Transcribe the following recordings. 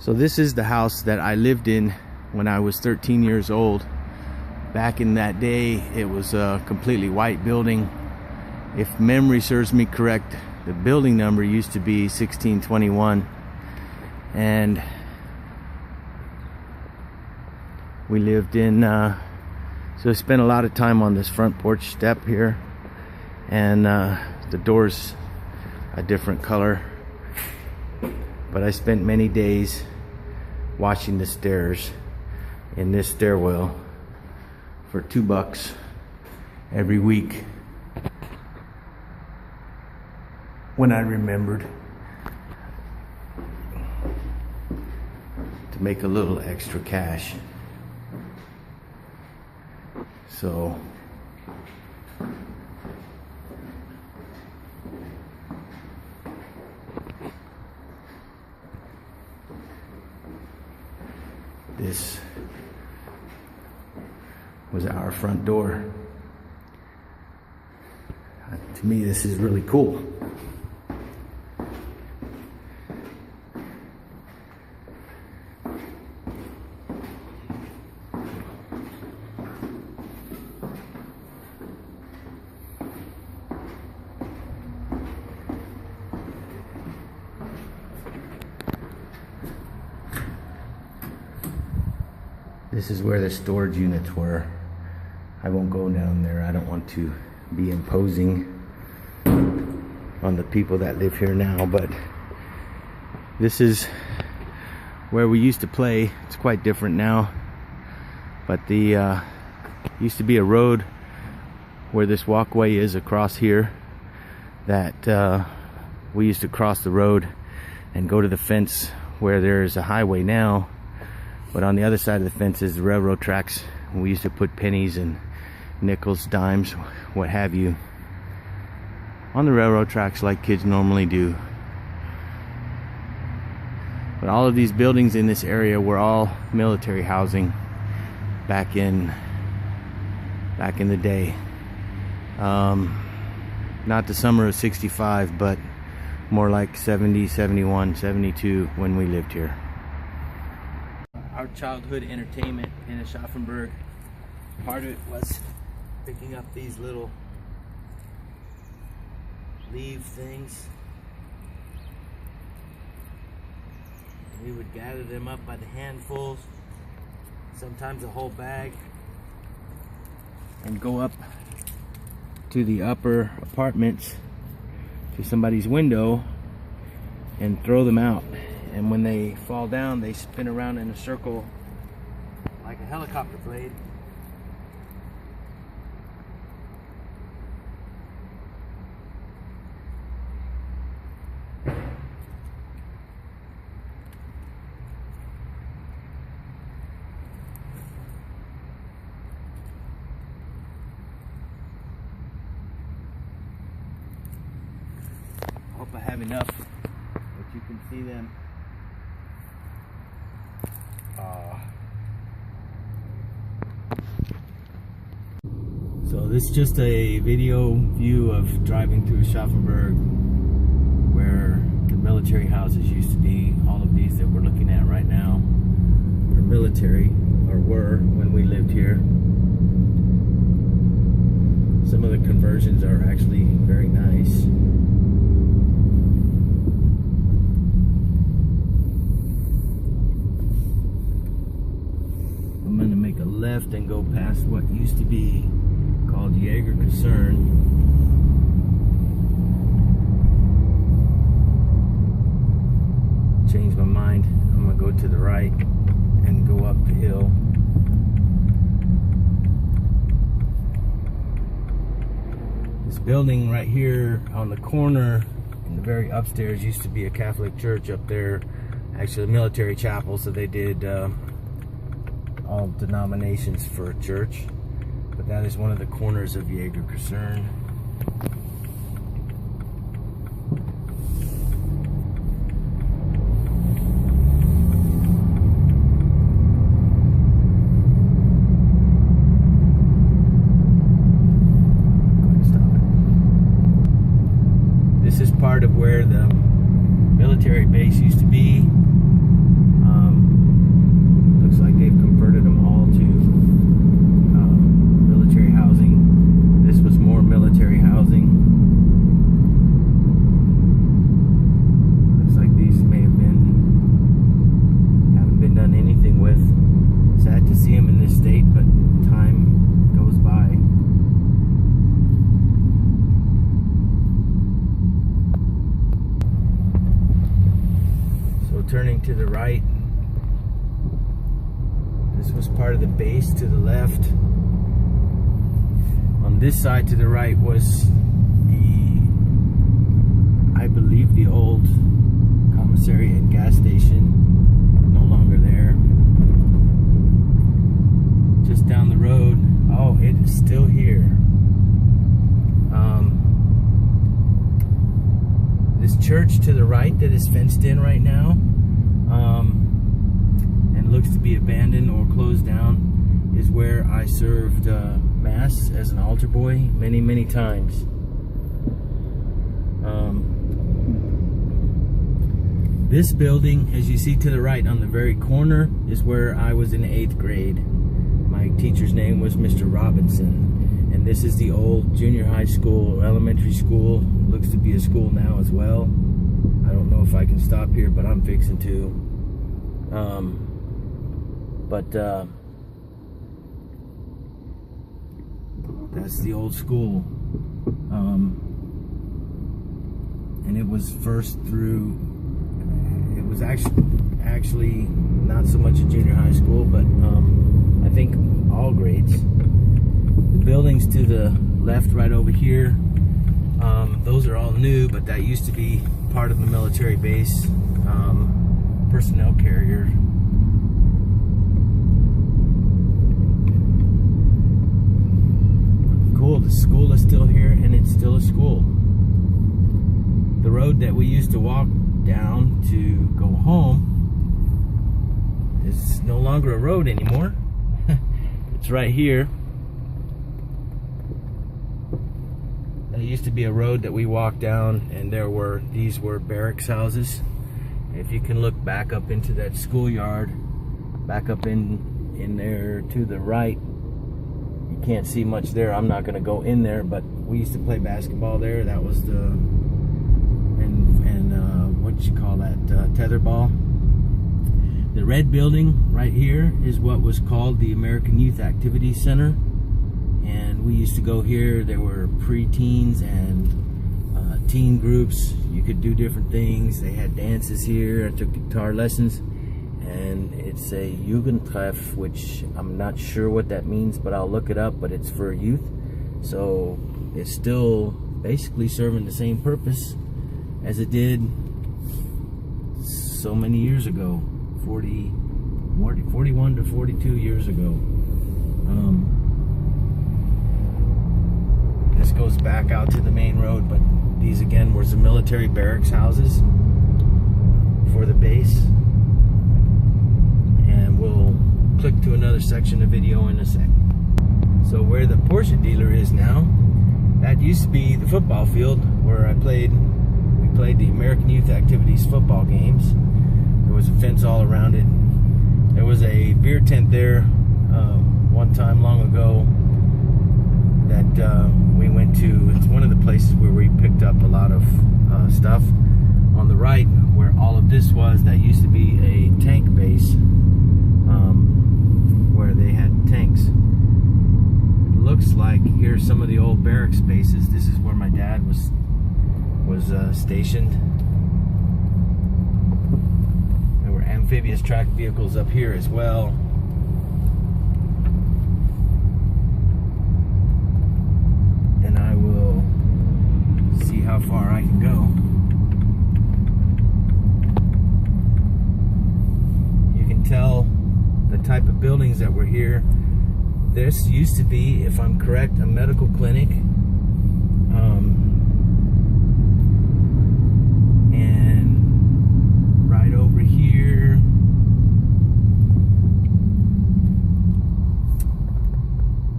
So this is the house that I lived in when I was 13 years old. Back in that day, it was a completely white building. If memory serves me correct, the building number used to be 1621. And we lived in, so I spent a lot of time on this front porch step here. And the door's a different color. But I spent many days washing the stairs in this stairwell for $2 every week when I remembered to make a little extra cash. So this was our front door. To me, this is really cool. This is where the storage units were. I won't go down there. I don't want to be imposing on the people that live here now, but this is where we used to play. It's quite different now, but the used to be a road where this walkway is across here that we used to cross the road and go to the fence where there's a highway now. But on the other side of the fence is the railroad tracks. We used to put pennies and nickels, dimes, what have you, on the railroad tracks like kids normally do. But all of these buildings in this area were all military housing back in the day. Not the summer of '65, but more like 70, 71, 72 when we lived here. Our childhood entertainment in Aschaffenburg, part of it was picking up these little leaf things. We would gather them up by the handfuls, sometimes a whole bag, and go up to the upper apartments to somebody's window and throw them out. And when they fall down, they spin around in a circle like a helicopter blade. I hope I have enough that you can see them. So this is just a video view of driving through Aschaffenburg, where the military houses used to be. All of these that we're looking at right now are military, or were when we lived here. Some of the conversions are actually very nice. I'm going to make a left and go past what used to be called Jager-Kaserne. Changed my mind. I'm going to go to the right and go up the hill. This building right here on the corner in the very upstairs used to be a Catholic church up there. Actually a military chapel, so they did all denominations for a church. But that is one of the corners of Jager-Kaserne. This is part of where the military base used to be. turning to the right. This was part of the base to the left. On this side to the right was I believe the old commissary and gas station. No longer there. Just down the road, oh, it is still here. This church to the right that is fenced in right now, and looks to be abandoned or closed down, is where I served Mass as an altar boy many, many times. This building, as you see to the right on the very corner, is where I was in 8th grade. My teacher's name was Mr. Robinson. And this is the old junior high school, elementary school. Looks to be a school now as well. I don't know if I can stop here, but I'm fixing to. That's the old school. And it was first through, it was actually not so much a junior high school, but I think all grades. The buildings to the left right over here, those are all new, but that used to be part of the military base, personnel carrier. Cool, the school is still here, and it's still a school. The road that we used to walk down to go home is no longer a road anymore. It's right here. That used to be a road that we walked down, and these were barracks houses. If you can look back up into that schoolyard, back up in there to the right, you can't see much there. I'm not going to go in there, but we used to play basketball there. That was the what you call that, tetherball. The red building right here is what was called the American Youth Activity Center, and we used to go here. There were pre-teens and teen groups. You could do different things. They had dances here. I took guitar lessons, and it's a Jugendtreff, which I'm not sure what that means, but I'll look it up. But it's for youth, so it's still basically serving the same purpose as it did so many years ago, 41 to 42 years ago. This goes back out to the main road, but these again were some military barracks houses for the base. And we'll click to another section of video in a sec. So where the Porsche dealer is now, that used to be the football field where we played the American Youth Activities football games. There was a fence all around it. There was a beer tent there one time long ago that we went to. It's one of the places where we picked up a lot of stuff. On the right, where all of this was, that used to be a tank base where they had tanks. It looks like here's some of the old barracks bases. This is where my dad was stationed. There were amphibious tracked vehicles up here as well. And I will see how far I can go. You can tell the type of buildings that were here. This used to be, if I'm correct, a medical clinic. And right over here,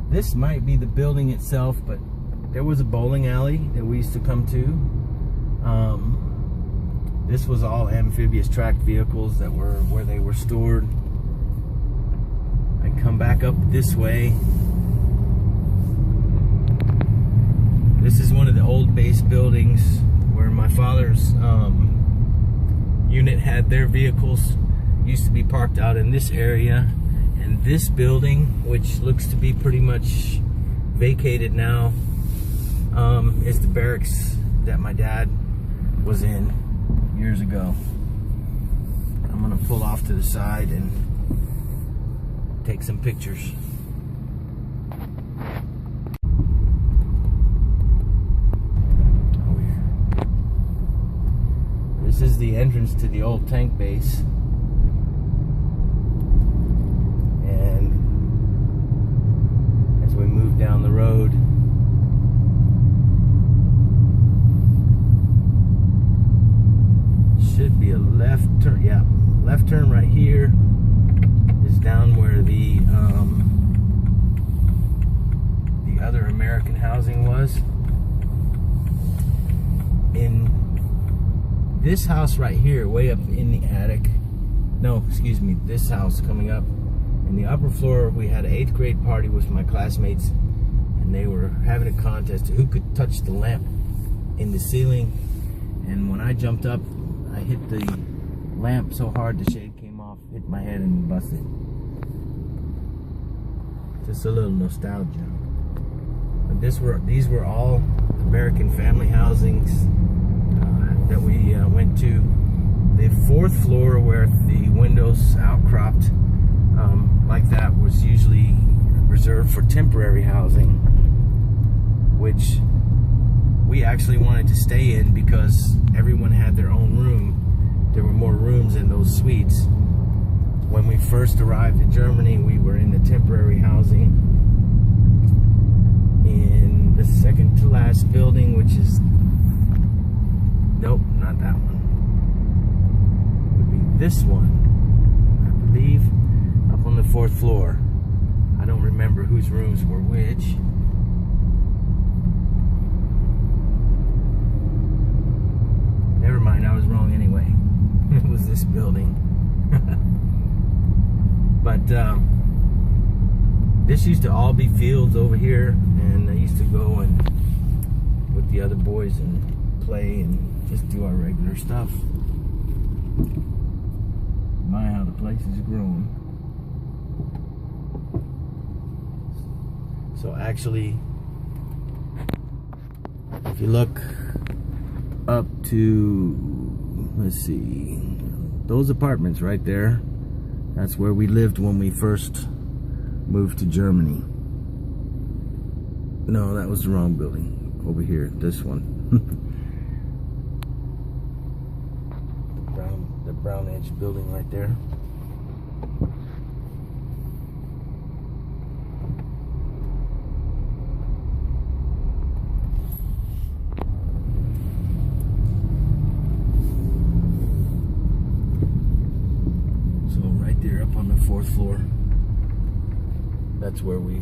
this might be the building itself, but there was a bowling alley that we used to come to. This was all amphibious tracked vehicles that were where they were stored. I come back up this way. This is one of the old base buildings where my father's unit had their vehicles. Used to be parked out in this area. And this building, which looks to be pretty much vacated now, is the barracks that my dad was in years ago. pull off to the side and take some pictures. This is the entrance to the old tank base. And as we move down the road, should be a left turn. Yeah, left turn right here is down where the other American housing was. In this house right here, way up in the attic, no, excuse me, this house coming up in the upper floor, we had an 8th grade party with my classmates, and they were having a contest who could touch the lamp in the ceiling. And when I jumped up, I hit the lamp so hard the shade came off, hit my head and busted. Just a little nostalgia. But these were all American family housings that we went to. The 4th floor, where the windows outcropped like that, was usually reserved for temporary housing, which we actually wanted to stay in because everyone had their own room. There were more rooms in those suites. When we first arrived in Germany, we were in the temporary housing in the second to last building, which is, nope, not that one. It would be this one, I believe, up on the 4th floor. I don't remember whose rooms were which. Never mind, I was wrong anyway. It was this building. But this used to all be fields over here, and I used to go and with the other boys and play and just do our regular stuff. My, how the place is growing. So actually, if you look up to, let's see, those apartments right there, that's where we lived when we first moved to Germany. No, that was the wrong building. Over here, this one. the brown edge building right there. Up on the 4th floor, that's where we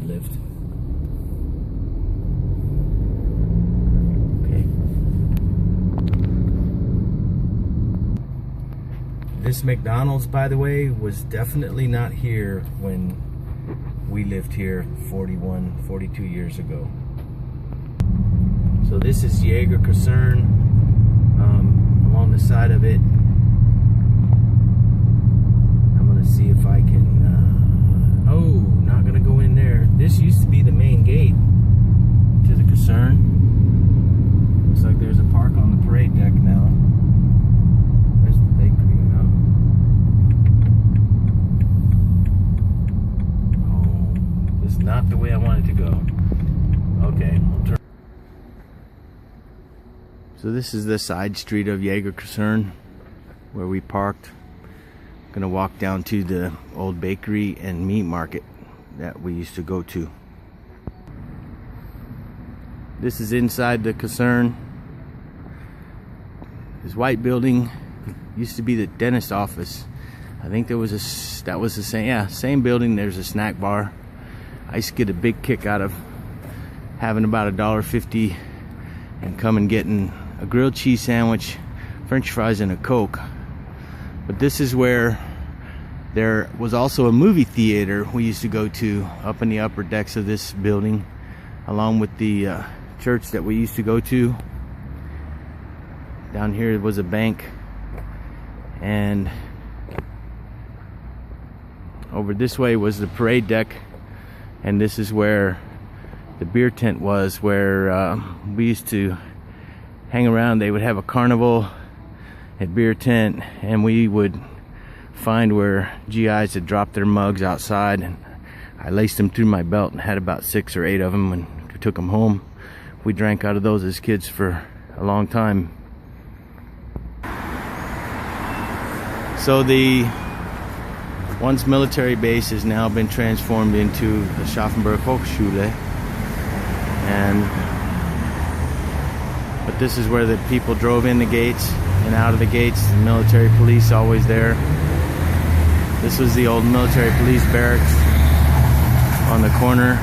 lived. Okay. This McDonald's, by the way, was definitely not here when we lived here 42 years ago. So this is Jager-Kaserne. Along the side of it, see if I can, oh, not gonna go in there. This used to be the main gate to the Kaserne. Looks like there's a park on the parade deck now. There's the bakery now. Oh, this is not the way I wanted to go. Okay, we'll turn. So this is the side street of Jager-Kaserne where we parked. Gonna walk down to the old bakery and meat market that we used to go to. This is inside the Kaserne. This white building used to be the dentist office. I think that was the same building. There's a snack bar. I used to get a big kick out of having about $1.50 and coming getting a grilled cheese sandwich, French fries, and a Coke. But this is where there was also a movie theater we used to go to up in the upper decks of this building, along with the church that we used to go to. Down here was a bank, and over this way was the parade deck, and this is where the beer tent was, where we used to hang around. They would have a carnival at beer tent, and we would find where GIs had dropped their mugs outside, and I laced them through my belt and had about 6 or 8 of them and took them home. We drank out of those as kids for a long time. So the once military base has now been transformed into the Aschaffenburg Hochschule, but this is where the people drove in the gates and out of the gates. The military police always there. This was the old military police barracks on the corner.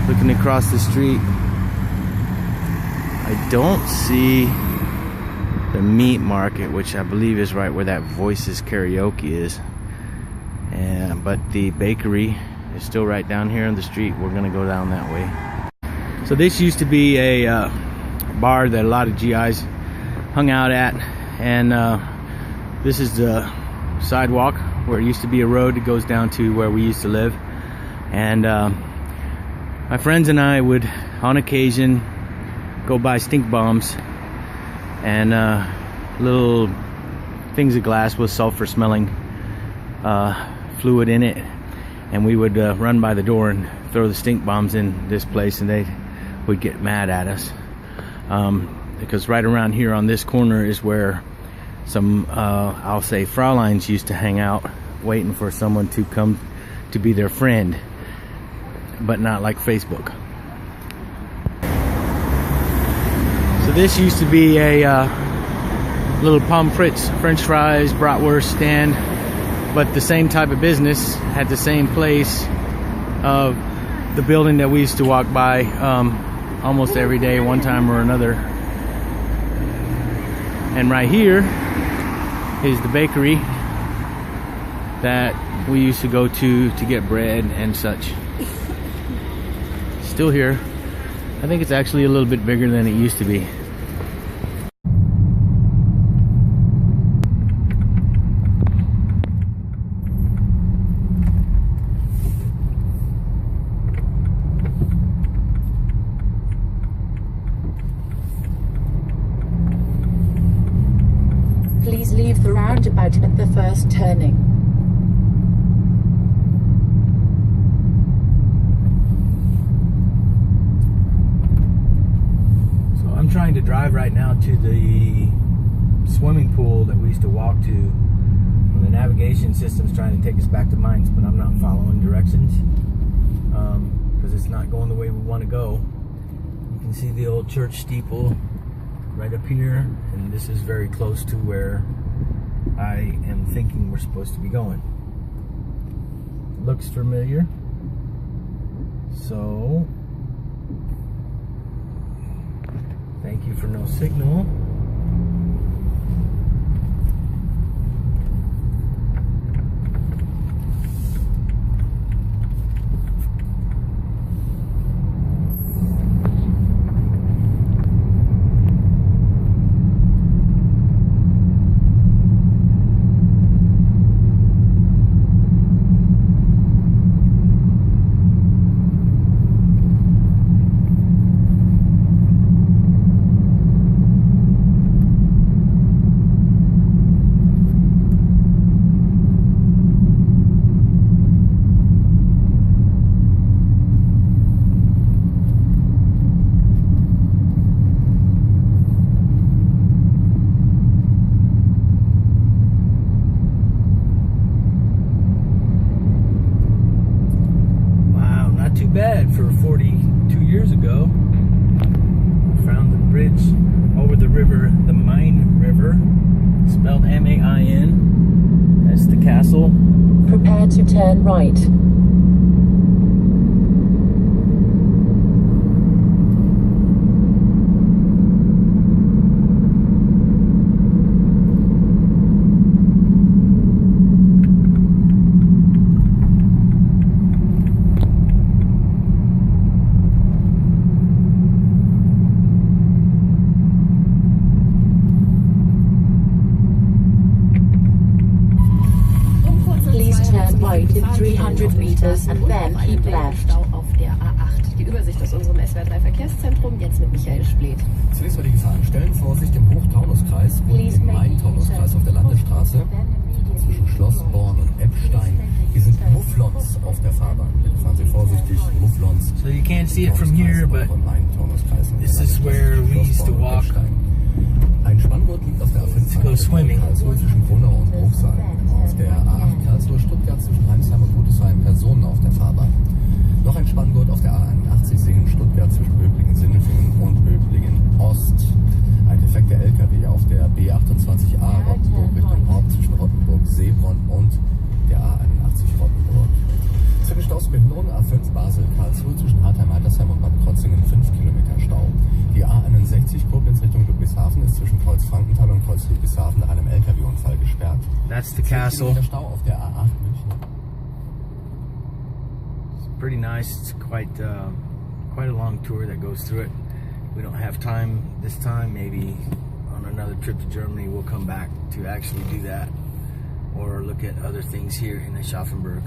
Looking across the street, I don't see the meat market, which I believe is right where that Voices Karaoke is. But the bakery is still right down here on the street. We're gonna go down that way. So this used to be a bar that a lot of GIs hung out at, and this is the sidewalk where it used to be a road that goes down to where we used to live. And my friends and I would, on occasion, go buy stink bombs and little things of glass with sulfur smelling fluid in it, and we would run by the door and throw the stink bombs in this place, and they would get mad at us because right around here on this corner is where some I'll say Frauleins used to hang out, waiting for someone to come to be their friend, but not like Facebook. So this used to be a little pommes frites, french fries, bratwurst stand, but the same type of business at the same place of the building that we used to walk by almost every day, one time or another. And right here is the bakery that we used to go to get bread and such. Still here. I think it's actually a little bit bigger than it used to be. Please leave the roundabout at the first turning. So I'm trying to drive right now to the swimming pool that we used to walk to. And the navigation system's trying to take us back to Mainz, but I'm not following directions because it's not going the way we want to go. You can see the old church steeple right up here, and this is very close to where I am thinking we're supposed to be going. Looks familiar. So, thank you for no signal. Bad for 42 years ago. Found the bridge over the river, the Main River, spelled M-A-I-N. That's the castle. Prepare to turn right. Right in 300 meters and then keep left. Auf der A8. Die Übersicht aus unserem SWR3 Verkehrszentrum, jetzt mit Michael Splet. Zunächst mal die Gefahrenstellen. Vorsicht im Hochtaunuskreis und im Main-Taunuskreis auf der Landesstraße zwischen Schlossborn und Eppstein. Hier sind Mufflons auf der Fahrbahn. Bitte fahren Sie vorsichtig, Mufflons. So you can't see it from here, but this is where we used to walk. Ein Spanngurt liegt auf der A5 Karlsruhe zwischen Gronau und Bruchsal. Auf der A8 Karlsruhe-Stuttgart zwischen Heimsheim und Rudesheim Personen auf der Fahrbahn. Noch ein Spanngurt auf der A81 Singen-Stuttgart zwischen Böblingen-Sindelfingen und Böblingen-Ost. Ein defekter LKW auf der B28A Rottenburg Richtung Haupt zwischen Rottenburg, Seebronn und der A81 Rottenburg. Zwischen Stausbehinderung A5 Basel-Karlsruhe zwischen Hartheim-Altersheim und Bad Krotzingen 5 Kilometer Stau. Die A61 Koblenz Richtung Ludwigshafen ist zwischen Kreuz-Frankenthal und Kreuz-Ludwigshafen nach einem LKW-Unfall gesperrt. That's the castle. Stau auf der A8 München. It's pretty nice. It's quite a long tour that goes through it. We don't have time this time. Maybe on another trip to Germany we'll come back to actually do that or look at other things here in Aschaffenburg.